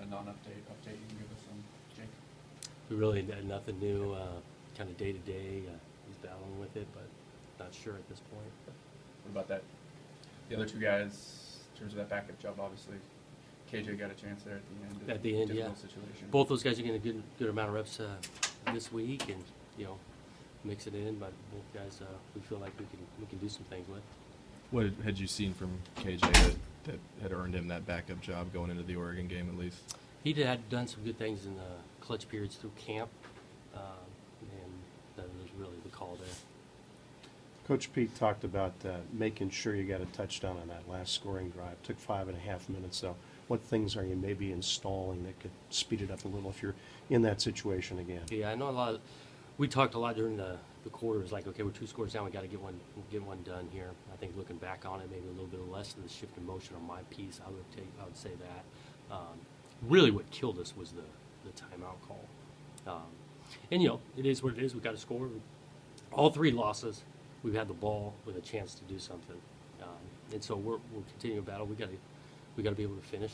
non-update update you can give us on Jake? We really had nothing new, kind of day-to-day. He's battling with it, but not sure at this point. What about that? The other two guys, in terms of that backup job, obviously, KJ got a chance there at the end. At the end, yeah. Difficult situation. Both those guys are getting a good amount of reps this week, and mix it in. But both guys, we feel like we can do some things with. What had you seen from KJ that had earned him that backup job going into the Oregon game at least? He had done some good things in the clutch periods through camp, and that was really the call there. Coach Pete talked about making sure you got a touchdown on that last scoring drive. Took 5.5 minutes. So what things are you maybe installing that could speed it up a little if you're in that situation again? Yeah, I know we talked a lot during the quarters, like, okay, we're 2 scores down, we got to get one done here. I think looking back on it, maybe a little bit less of the shift in motion on my piece. I would say that. Really, what killed us was the timeout call. And it is what it is. We got to score. All 3 losses, we've had the ball with a chance to do something, and so we'll continue to battle. We got to be able to finish.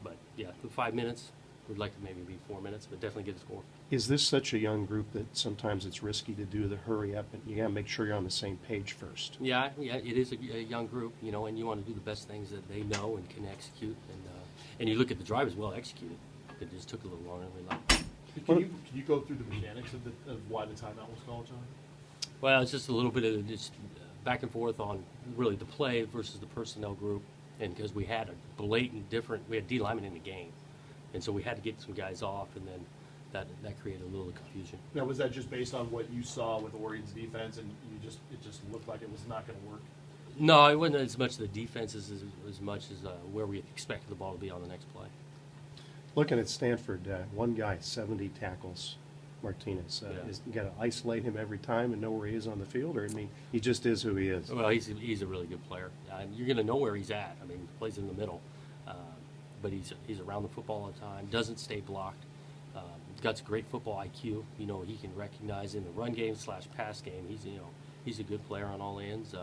But yeah, the 5 minutes. We'd like to maybe be 4 minutes, but definitely get a score. Is this such a young group that sometimes it's risky to do the hurry up, and you got to make sure you're on the same page first? Yeah, it is a young group, and you want to do the best things that they know and can execute. And you look at the drive as well executed. It just took a little longer than we liked. Can you go through the mechanics of why the timeout was called, John? Well, it's just a little bit of just back and forth on really the play versus the personnel group, and because we had a blatant different, we had D linemen in the game, and so we had to get some guys off, and then that created a little confusion. Now, was that just based on what you saw with Oregon's defense, and it just looked like it was not going to work? No, it wasn't as much the defense as much as where we expected the ball to be on the next play. Looking at Stanford, one guy, 70 tackles, Martinez. You got to isolate him every time and know where he is on the field, or he just is who he is. Well, he's a really good player. You're going to know where he's at. I mean, he plays in the middle, but he's around the football all the time. Doesn't stay blocked. Got great football IQ. He can recognize in the run game / pass game. He's a good player on all ends.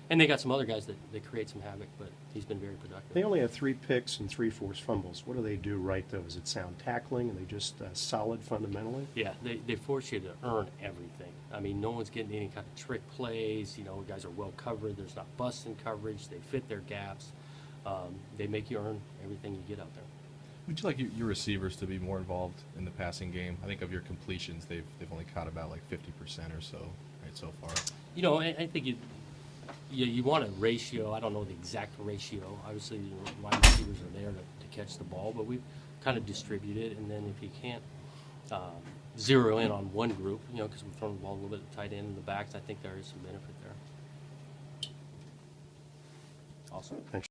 And they got some other guys that create some havoc, but he's been very productive. They only have 3 picks and 3 forced fumbles. What do they do right, though? Is it sound tackling? Are they just solid fundamentally? Yeah, they force you to earn everything. I mean, no one's getting any kind of trick plays. Guys are well covered. There's not busting coverage. They fit their gaps. They make you earn everything you get out there. Would you like your receivers to be more involved in the passing game? I think of your completions, they've only caught about like 50% or so right so far. I think you want a ratio. I don't know the exact ratio. Obviously, wide receivers are there to catch the ball, but we've kind of distributed. And then if you can't zero in on one group, because we're throwing the ball a little bit at the tight end and the backs, I think there is some benefit there. Awesome. Thanks.